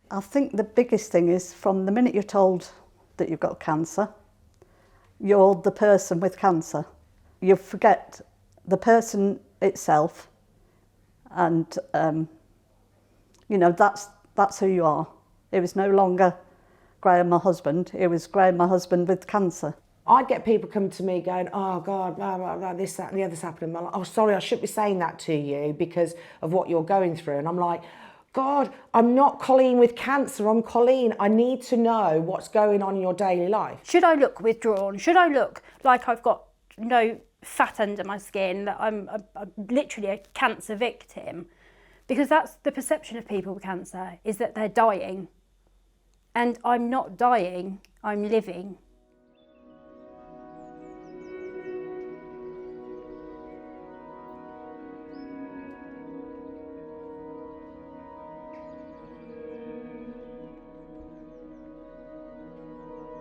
I think the biggest thing is from the minute you're told that you've got cancer, you're the person with cancer. You forget the person itself, and that's who you are. It was no longer Graham, my husband. It was Graham, my husband with cancer. I'd get people come to me going, oh God, blah, blah, blah, this, that, and the other's happening. I'm like, oh, sorry, I shouldn't be saying that to you because of what you're going through. And I'm like, God, I'm not Colleen with cancer, I'm Colleen. I need to know what's going on in your daily life. Should I look withdrawn? Should I look like I've got no fat under my skin, that I'm literally a cancer victim? Because that's the perception of people with cancer, is that they're dying. And I'm not dying, I'm living.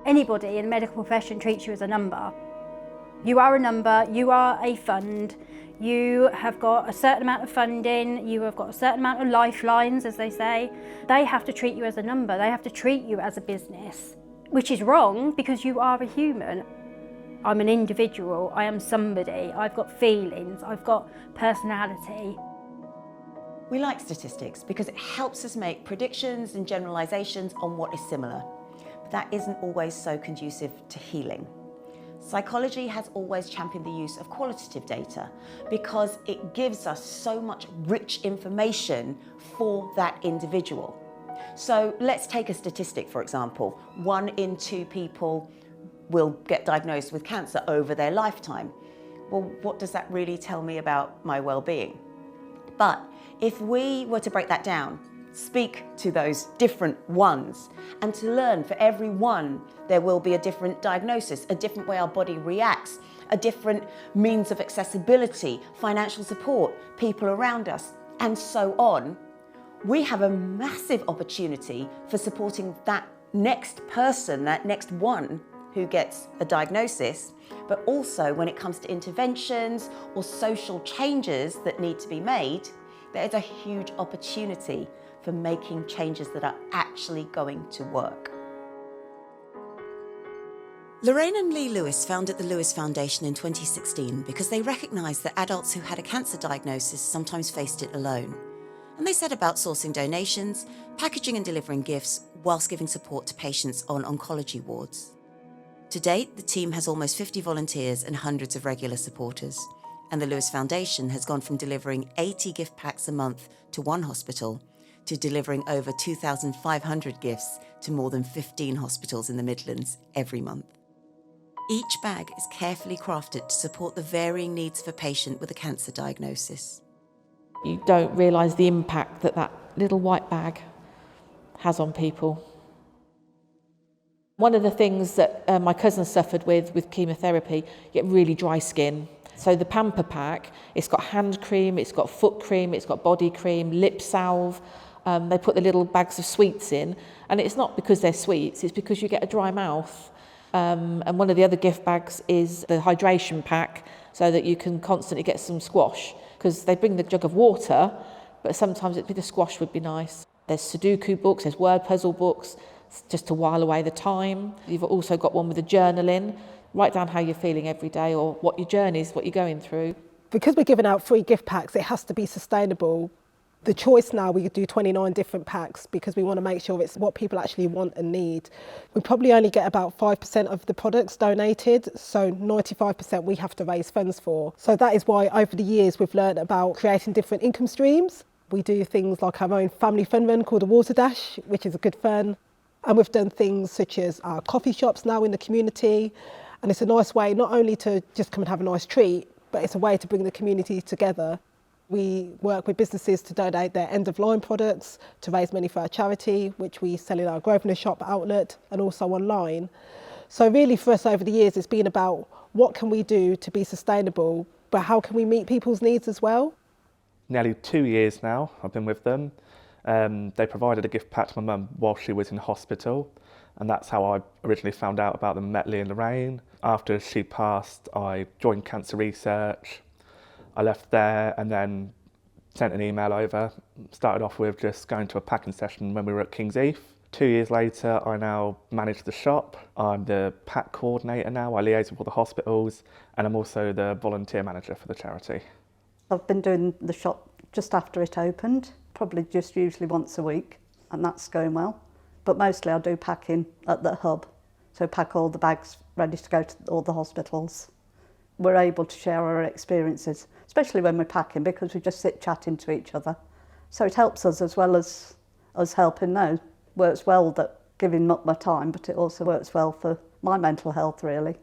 Anybody in the medical profession treats you as a number. You are a number, you are a fund, you have got a certain amount of funding, you have got a certain amount of lifelines, as they say. They have to treat you as a number, they have to treat you as a business, which is wrong because you are a human. I'm an individual, I am somebody, I've got feelings, I've got personality. We like statistics because it helps us make predictions and generalisations on what is similar. But that isn't always so conducive to healing. Psychology has always championed the use of qualitative data because it gives us so much rich information for that individual. So let's take a statistic, for example. 1 in 2 people will get diagnosed with cancer over their lifetime. Well, what does that really tell me about my well-being? But if we were to break that down, speak to those different ones, and to learn for every one there will be a different diagnosis, a different way our body reacts, a different means of accessibility, financial support, people around us, and so on, we have a massive opportunity for supporting that next person, that next one who gets a diagnosis, but also when it comes to interventions or social changes that need to be made, there is a huge opportunity for making changes that are actually going to work. Loraine and Lee Lewis founded the Lewis Foundation in 2016 because they recognised that adults who had a cancer diagnosis sometimes faced it alone. And they set about sourcing donations, packaging and delivering gifts, whilst giving support to patients on oncology wards. To date, the team has almost 50 volunteers and hundreds of regular supporters. And the Lewis Foundation has gone from delivering 80 gift packs a month to one hospital to delivering over 2,500 gifts to more than 15 hospitals in the Midlands every month. Each bag is carefully crafted to support the varying needs of a patient with a cancer diagnosis. You don't realise the impact that that little white bag has on people. One of the things that my cousin suffered with chemotherapy, you get really dry skin. So the Pamper pack, it's got hand cream, it's got foot cream, it's got body cream, lip salve. They put the little bags of sweets in, and it's not because they're sweets, it's because you get a dry mouth. And one of the other gift bags is the hydration pack, so that you can constantly get some squash, because they bring the jug of water, but sometimes a bit of squash would be nice. There's Sudoku books, there's word puzzle books, just to while away the time. You've also got one with a journaling. Write down how you're feeling every day or what your journey is, what you're going through. Because we're giving out free gift packs, it has to be sustainable. The choice now, we do 29 different packs because we want to make sure it's what people actually want and need. We probably only get about 5% of the products donated, so 95% we have to raise funds for. So that is why over the years we've learned about creating different income streams. We do things like our own family fun run called a Water Dash, which is a good fun. And we've done things such as our coffee shops now in the community. And it's a nice way not only to just come and have a nice treat, but it's a way to bring the community together. We work with businesses to donate their end-of-line products to raise money for our charity, which we sell in our Grosvenor shop outlet and also online. So really for us over the years, it's been about what can we do to be sustainable, but how can we meet people's needs as well? Nearly 2 years now I've been with them. They provided a gift pack to my mum while she was in hospital, and that's how I originally found out about them, met Lee and Lorraine. After she passed, I joined cancer research. I left there, and then sent an email over. Started off with just going to a packing session when we were at King's Heath. 2 years later, I now manage the shop. I'm the pack coordinator now. I liaise with all the hospitals, and I'm also the volunteer manager for the charity. I've been doing the shop just after it opened, probably just usually once a week, and that's going well. But mostly I do packing at the hub, so pack all the bags ready to go to all the hospitals. We're able to share our experiences, especially when we're packing, because we just sit chatting to each other. So it helps us as well as us helping those. Works well that giving up my time, but it also works well for my mental health, really.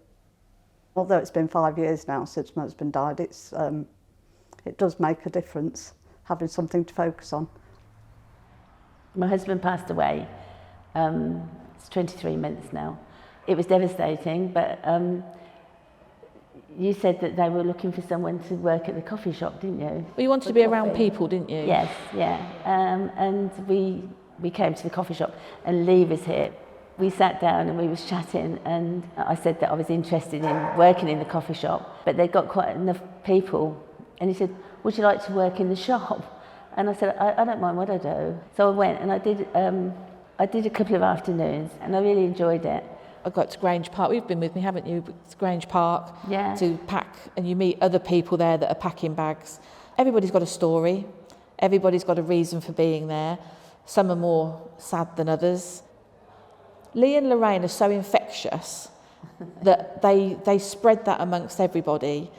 Although it's been 5 years now since my husband died, it does make a difference having something to focus on. My husband passed away. It's 23 months now. It was devastating, but you said that they were looking for someone to work at the coffee shop, didn't you? Well, you wanted to be around people, didn't you? Yes, yeah. And we came to the coffee shop, and Lee was here. We sat down and we was chatting, and I said that I was interested in working in the coffee shop, but they'd got quite enough people. And he said, would you like to work in the shop? And I said, I don't mind what I do. So I went and I did a couple of afternoons, and I really enjoyed it. I got to Grange Park. You've been with me, haven't you? To Grange Park to pack, and you meet other people there that are packing bags. Everybody's got a story. Everybody's got a reason for being there. Some are more sad than others. Lee and Lorraine are so infectious that they spread that amongst everybody,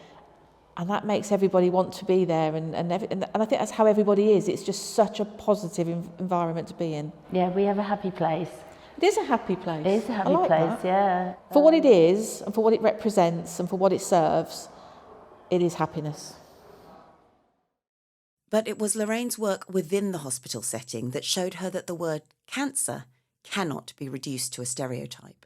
and that makes everybody want to be there. And I think that's how everybody is. It's just such a positive environment to be in. Yeah, we have a happy place. It is a happy place. It is a happy place, yeah. For what it is, and for what it represents, and for what it serves, it is happiness. But it was Lorraine's work within the hospital setting that showed her that the word cancer cannot be reduced to a stereotype.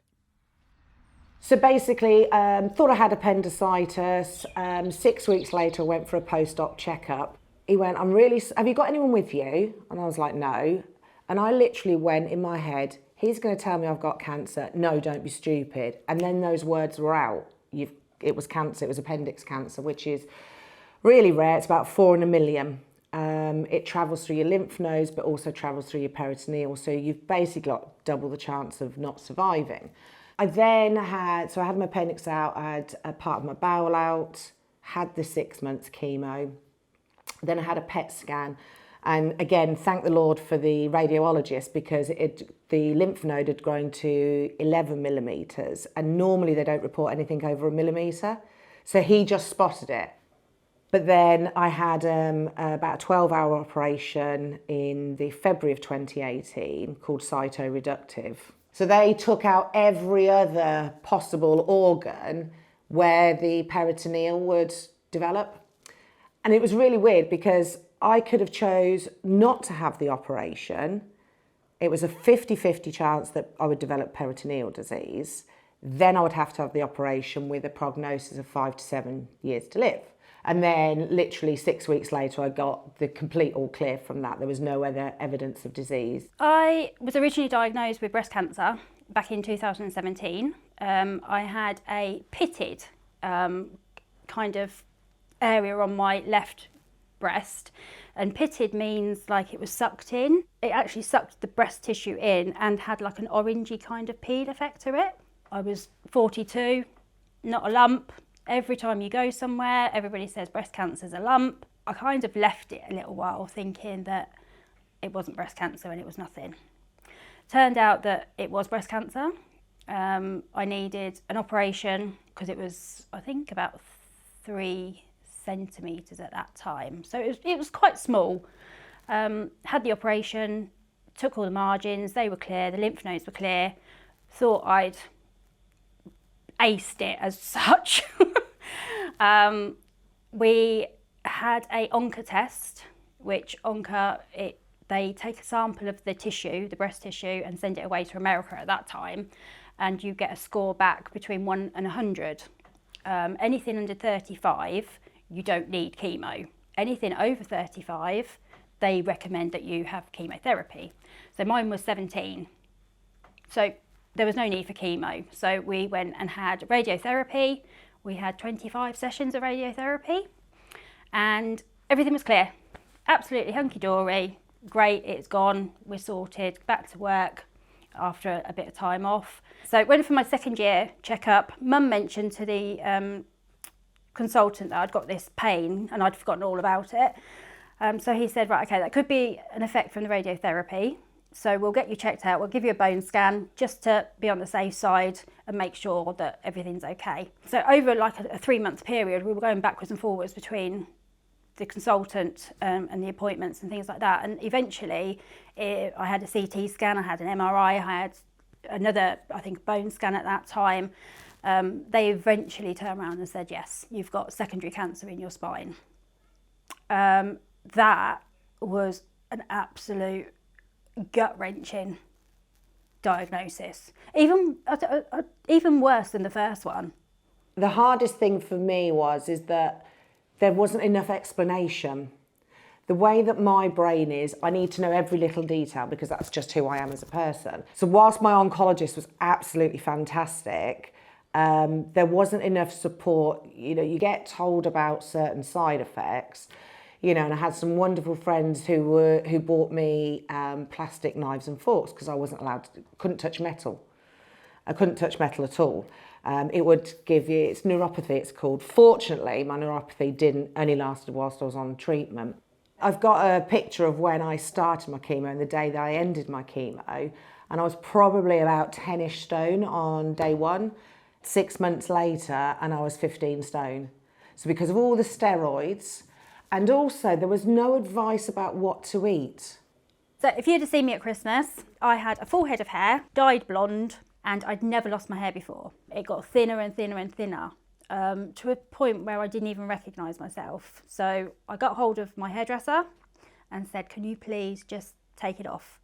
So basically, thought I had appendicitis. 6 weeks later, I went for a post-op checkup. He went, have you got anyone with you? And I was like, no. And I literally went in my head, he's going to tell me I've got cancer. No, don't be stupid. And then those words were out. It was cancer, it was appendix cancer, which is really rare. It's about 4 in a million. It travels through your lymph nodes, but also travels through your peritoneal. So you've basically got double the chance of not surviving. I then had my appendix out, I had a part of my bowel out, had the 6 months chemo. Then I had a PET scan. And again, thank the Lord for the radiologist, because the lymph node had grown to 11 millimetres. And normally they don't report anything over a millimetre. So he just spotted it. But then I had about a 12-hour operation in the February of 2018 called cytoreductive. So they took out every other possible organ where the peritoneal would develop. And it was really weird because I could have chose not to have the operation. It was a 50-50 chance that I would develop peritoneal disease. Then I would have to have the operation with a prognosis of 5 to 7 years to live. And then literally 6 weeks later, I got the complete all clear from that. There was no other evidence of disease. I was originally diagnosed with breast cancer back in 2017. I had a pitted kind of area on my left breast, and pitted means like it was sucked in. It actually sucked the breast tissue in and had like an orangey kind of peel effect to it. I was 42, not a lump. Every time you go somewhere, everybody says breast cancer's a lump. I kind of left it a little while thinking that it wasn't breast cancer and it was nothing. Turned out that it was breast cancer. I needed an operation because it was, I think, about 3 centimetres at that time. So it was quite small. Had the operation, took all the margins, they were clear, the lymph nodes were clear. Thought I'd aced it as such. We had a onca test, which onca, they take a sample of the tissue, the breast tissue, and send it away to America at that time, and you get a score back between 1 and 100. Anything under 35, you don't need chemo. Anything over 35, they recommend that you have chemotherapy. So mine was 17. So there was no need for chemo. So we went and had radiotherapy. We had 25 sessions of radiotherapy and everything was clear. absolutely hunky-dory, great, it's gone, we're sorted, back to work after a bit of time off. So went for my second year checkup. Mum mentioned to the consultant that I'd got this pain and I'd forgotten all about it. So he said, right, okay, that could be an effect from the radiotherapy. So we'll get you checked out, we'll give you a bone scan just to be on the safe side and make sure that everything's okay. So over like a 3-month period, we were going backwards and forwards between the consultant and the appointments and things like that. And eventually I had a CT scan, I had an MRI, I had another, I think, bone scan at that time. They eventually turned around and said, yes, you've got secondary cancer in your spine. That was an absolute gut-wrenching diagnosis, even worse than the first one. The hardest thing for me is that there wasn't enough explanation. The way that my brain is, I need to know every little detail because that's just who I am as a person. So whilst my oncologist was absolutely fantastic, there wasn't enough support. You know, you get told about certain side effects, you know, and I had some wonderful friends who bought me plastic knives and forks because I wasn't allowed to, couldn't touch metal. I couldn't touch metal at all. It would give you, it's neuropathy it's called. Fortunately, my neuropathy only lasted whilst I was on treatment. I've got a picture of when I started my chemo and the day that I ended my chemo, and I was probably about 10-ish stone on day 1. 6 months later, and I was 15 stone. So because of all the steroids, and also there was no advice about what to eat. So if you'd have seen me at Christmas, I had a full head of hair, dyed blonde, and I'd never lost my hair before. It got thinner and thinner and thinner, to a point where I didn't even recognise myself. So I got hold of my hairdresser and said, can you please just take it off?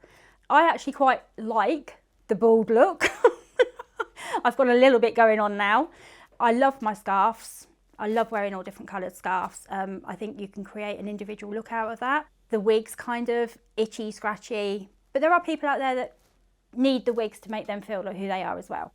I actually quite like the bald look. I've got a little bit going on now. I love my scarves. I love wearing all different coloured scarves. I think you can create an individual look out of that. The wig's kind of itchy, scratchy, but there are people out there that need the wigs to make them feel like who they are as well.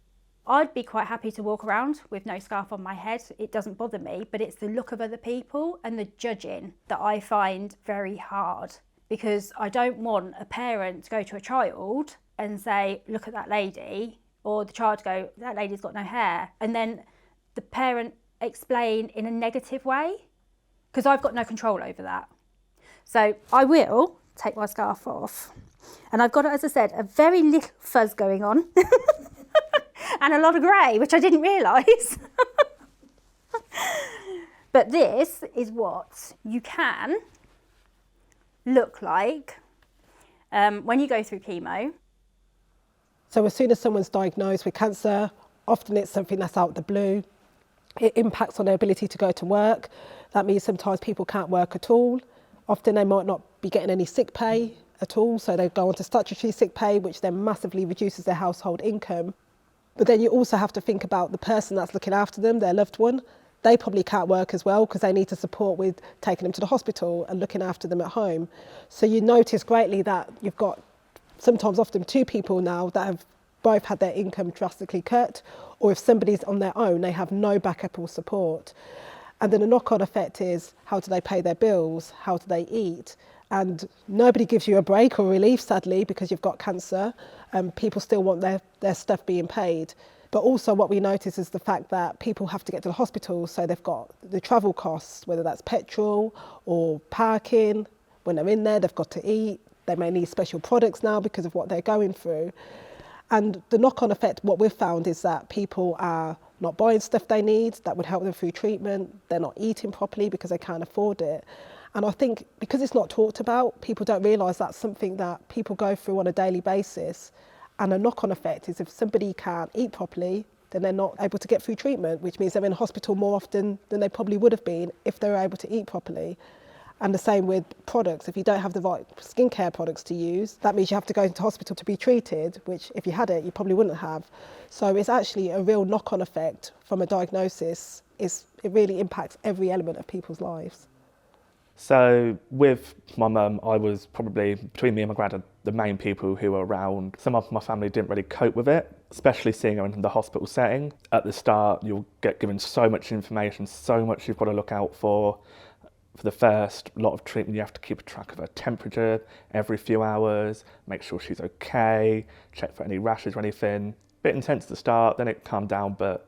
I'd be quite happy to walk around with no scarf on my head. It doesn't bother me, but it's the look of other people and the judging that I find very hard, because I don't want a parent to go to a child and say, look at that lady, or the child go, that lady's got no hair, and then the parent explain in a negative way, because I've got no control over that. So I will take my scarf off, and I've got, as I said, a very little fuzz going on and a lot of grey, which I didn't realise. But this is what you can look like when you go through chemo. So as soon as someone's diagnosed with cancer, often it's something that's out of the blue. It impacts on their ability to go to work. That means sometimes people can't work at all. Often they might not be getting any sick pay at all, so they go on to statutory sick pay, which then massively reduces their household income. But then you also have to think about the person that's looking after them, their loved one. They probably can't work as well because they need to support with taking them to the hospital and looking after them at home. So you notice greatly that you've got often 2 people now that have both had their income drastically cut, or if somebody's on their own, they have no backup or support. And then the knock-on effect is, how do they pay their bills? How do they eat? And nobody gives you a break or relief, sadly, because you've got cancer. People still want their stuff being paid. But also what we notice is the fact that people have to get to the hospital, so they've got the travel costs, whether that's petrol or parking. When they're in there, they've got to eat. They may need special products now because of what they're going through. And the knock-on effect, what we've found is that people are not buying stuff they need that would help them through treatment. They're not eating properly because they can't afford it. And I think because it's not talked about, people don't realise that's something that people go through on a daily basis. And a knock-on effect is if somebody can't eat properly, then they're not able to get through treatment, which means they're in hospital more often than they probably would have been if they were able to eat properly. And the same with products. If you don't have the right skincare products to use, that means you have to go into hospital to be treated, which if you had it, you probably wouldn't have. So it's actually a real knock-on effect from a diagnosis. It really impacts every element of people's lives. So with my mum, I was probably, between me and my granddad, the main people who were around. Some of my family didn't really cope with it, especially seeing her in the hospital setting. At the start, you'll get given so much information, so much you've got to look out for. For the first lot of treatment, you have to keep a track of her temperature every few hours, make sure she's okay, check for any rashes or anything. Bit intense at the start, then it calmed down, but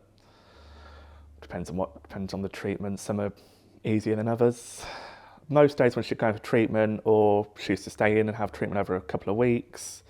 depends on the treatment. Some are easier than others. Most days when she'd go for treatment, or she used to stay in and have treatment over a couple of weeks,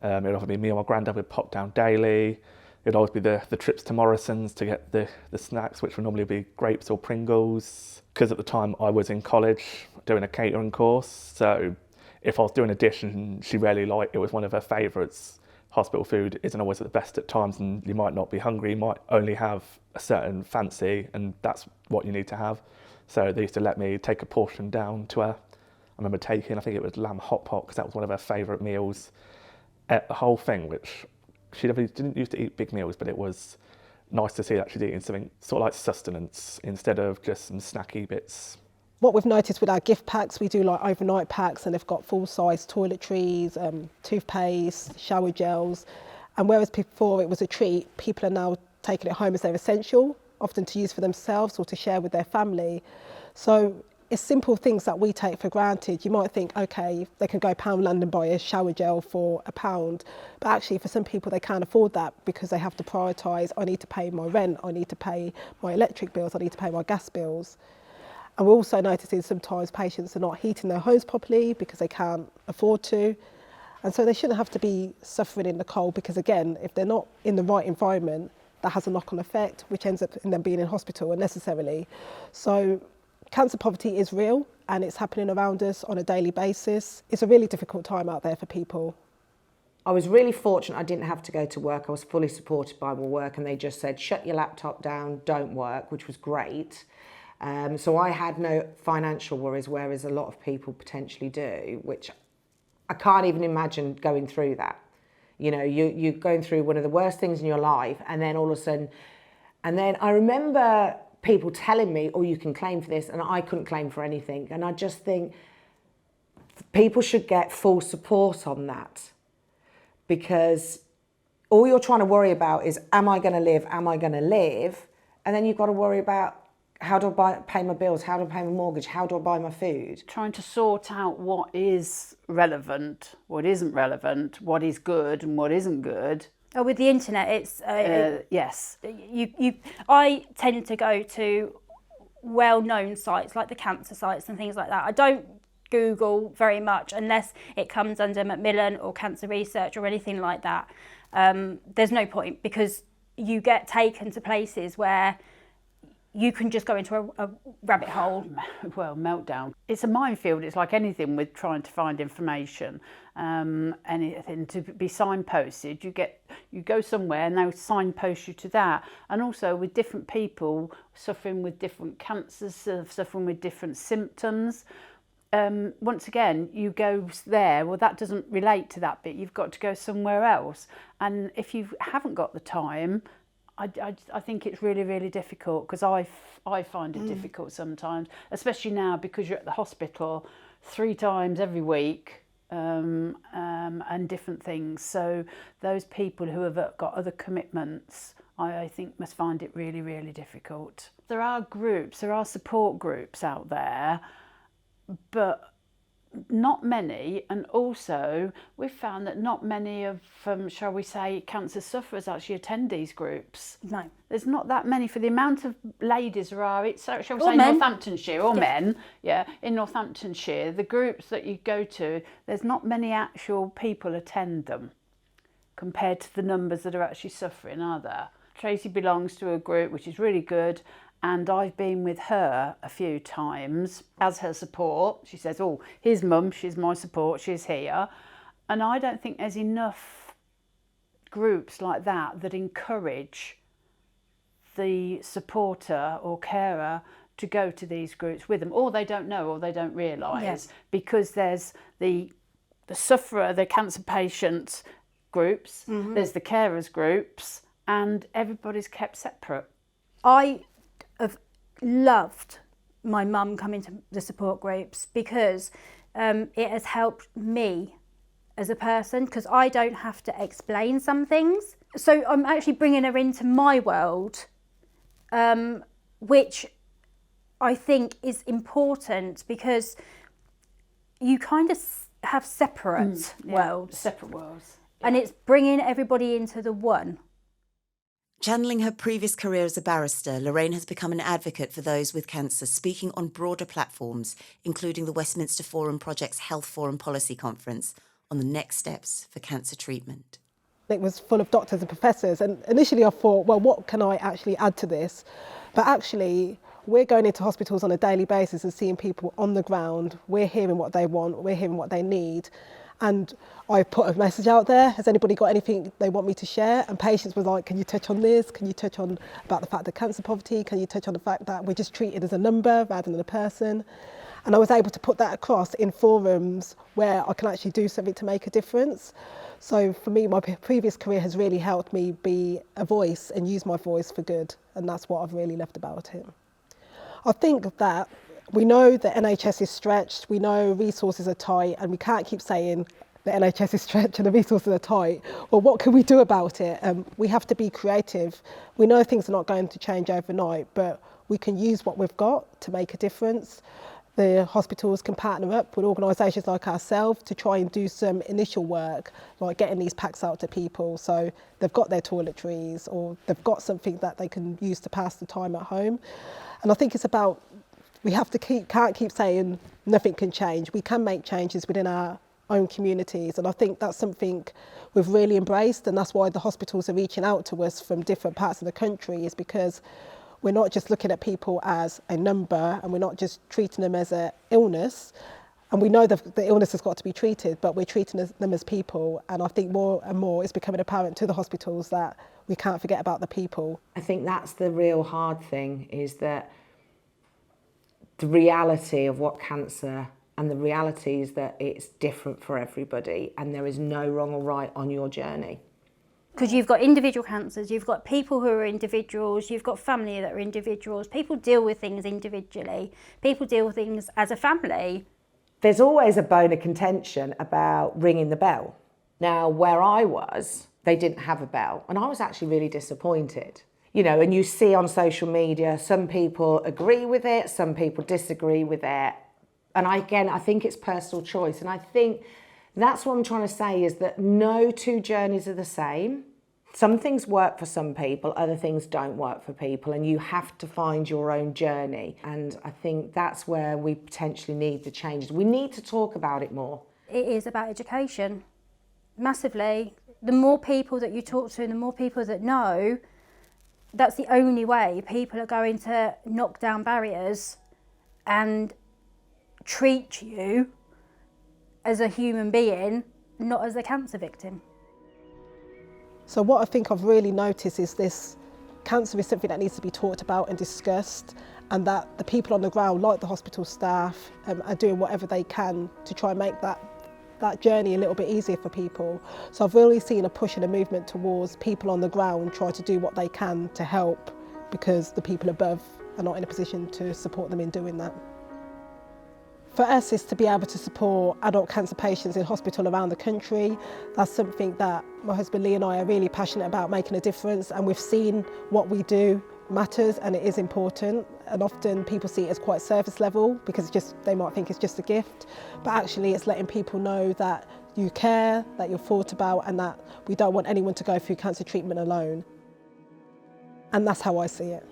it'd often be me or my granddad would pop down daily. It'd always be the trips to Morrison's to get the snacks, which would normally be grapes or Pringles. Because at the time I was in college doing a catering course, so if I was doing a dish and she really liked it, was one of her favourites. Hospital food isn't always at the best at times, and you might not be hungry, you might only have a certain fancy, and that's what you need to have. So they used to let me take a portion down to her. I remember taking, I think it was lamb hot pot, because that was one of her favourite meals. Ate the whole thing, which she definitely didn't used to eat big meals, but it was nice to see that she's eating something sort of like sustenance instead of just some snacky bits. What we've noticed with our gift packs, we do like overnight packs, and they've got full-size toiletries, toothpaste, shower gels. And whereas before it was a treat, people are now taking it home as their essential, often to use for themselves or to share with their family. So it's simple things that we take for granted. You might think, okay, they can go Poundland and buy a shower gel for £1. But actually for some people they can't afford that because they have to prioritise, I need to pay my rent, I need to pay my electric bills, I need to pay my gas bills. And we're also noticing sometimes patients are not heating their homes properly because they can't afford to. And so they shouldn't have to be suffering in the cold, because again, if they're not in the right environment, that has a knock-on effect, which ends up in them being in hospital unnecessarily. So cancer poverty is real and it's happening around us on a daily basis. It's a really difficult time out there for people. I was really fortunate I didn't have to go to work. I was fully supported by my work, and they just said, shut your laptop down, don't work, which was great. So I had no financial worries, whereas a lot of people potentially do, which I can't even imagine going through that. You know, you're going through one of the worst things in your life, and then all of a sudden, and then I remember people telling me, oh, you can claim for this, and I couldn't claim for anything. And I just think people should get full support on that, because all you're trying to worry about is, am I going to live? Am I going to live? And then you've got to worry about, how do I pay my bills? How do I pay my mortgage? How do I buy my food? Trying to sort out what is relevant, what isn't relevant, what is good and what isn't good. Oh, with the internet, it's yes. I tend to go to well-known sites like the cancer sites and things like that. I don't Google very much unless it comes under Macmillan or Cancer Research or anything like that. There's no point, because you get taken to places where you can just go into a rabbit hole. Well, meltdown. It's a minefield. It's like anything with trying to find information. Anything to be signposted. You go somewhere and they'll signpost you to that. And also with different people suffering with different cancers, suffering with different symptoms. Once again, you go there, well, that doesn't relate to that bit. You've got to go somewhere else. And if you haven't got the time, I think it's really, really difficult, because I find it difficult sometimes, especially now because you're at the hospital 3 times every week and different things. So those people who have got other commitments, I think must find it really, really difficult. There are groups, there are support groups out there, but not many, and also we've found that not many of, shall we say, cancer sufferers actually attend these groups. No. There's not that many for the amount of ladies there are. It's, shall we say, men. Northamptonshire, or men, in Northamptonshire, the groups that you go to, there's not many actual people attend them compared to the numbers that are actually suffering, are there? Tracy belongs to a group which is really good, and I've been with her a few times as her support. She says, oh, here's mum, she's my support, she's here. And I don't think there's enough groups like that that encourage the supporter or carer to go to these groups with them, or they don't know, or they don't realise, because there's the sufferer, the cancer patient groups, there's the carers groups, and everybody's kept separate. I have loved my mum coming to the support groups, because it has helped me as a person, because I don't have to explain some things. So I'm actually bringing her into my world, which I think is important, because you kind of have separate worlds. Separate worlds. And it's bringing everybody into the one. Channeling her previous career as a barrister, Lorraine has become an advocate for those with cancer, speaking on broader platforms, including the Westminster Forum Project's Health Forum Policy Conference on the next steps for cancer treatment. It was full of doctors and professors, and initially I thought, well, what can I actually add to this? But actually, we're going into hospitals on a daily basis and seeing people on the ground. We're hearing what they want, we're hearing what they need. And I put a message out there, has anybody got anything they want me to share? And patients were like, can you touch on this? Can you touch on about the fact of cancer poverty? Can you touch on the fact that we're just treated as a number rather than a person? And I was able to put that across in forums where I can actually do something to make a difference. So for me, my previous career has really helped me be a voice and use my voice for good. And that's what I've really loved about it. I think that we know the NHS is stretched, we know resources are tight, and we can't keep saying the NHS is stretched and the resources are tight. Well, what can we do about it? We have to be creative. We know things are not going to change overnight, but we can use what we've got to make a difference. The hospitals can partner up with organisations like ourselves to try and do some initial work, like getting these packs out to people so they've got their toiletries or they've got something that they can use to pass the time at home. And I think it's about, we have to can't keep saying nothing can change. We can make changes within our own communities, and I think that's something we've really embraced, and that's why the hospitals are reaching out to us from different parts of the country, is because we're not just looking at people as a number, and we're not just treating them as an illness, and we know that the illness has got to be treated, but we're treating them as people. And I think more and more it's becoming apparent to the hospitals that we can't forget about the people. I think that's the real hard thing, is that the reality of what cancer, and the reality is that it's different for everybody, and there is no wrong or right on your journey. Because you've got individual cancers, you've got people who are individuals, you've got family that are individuals. People deal with things individually. People deal with things as a family. There's always a bone of contention about ringing the bell. Now, where I was, they didn't have a bell, and I was actually really disappointed. You know, and you see on social media, some people agree with it, some people disagree with it. And I think it's personal choice. And I think that's what I'm trying to say, is that no two journeys are the same. Some things work for some people, other things don't work for people, and you have to find your own journey. And I think that's where we potentially need the changes. We need to talk about it more. It is about education, massively. The more people that you talk to and the more people that know, that's the only way people are going to knock down barriers and treat you as a human being, not as a cancer victim. So what I think I've really noticed is this cancer is something that needs to be talked about and discussed, and that the people on the ground, like the hospital staff, are doing whatever they can to try and make that journey a little bit easier for people. So I've really seen a push and a movement towards people on the ground try to do what they can to help, because the people above are not in a position to support them in doing that. For us, is to be able to support adult cancer patients in hospital around the country. That's something that my husband Lee and I are really passionate about, making a difference, and we've seen what we do matters and it is important. And often people see it as quite surface level, because they might think it's just a gift, but actually it's letting people know that you care, that you're thought about, and that we don't want anyone to go through cancer treatment alone. And that's how I see it.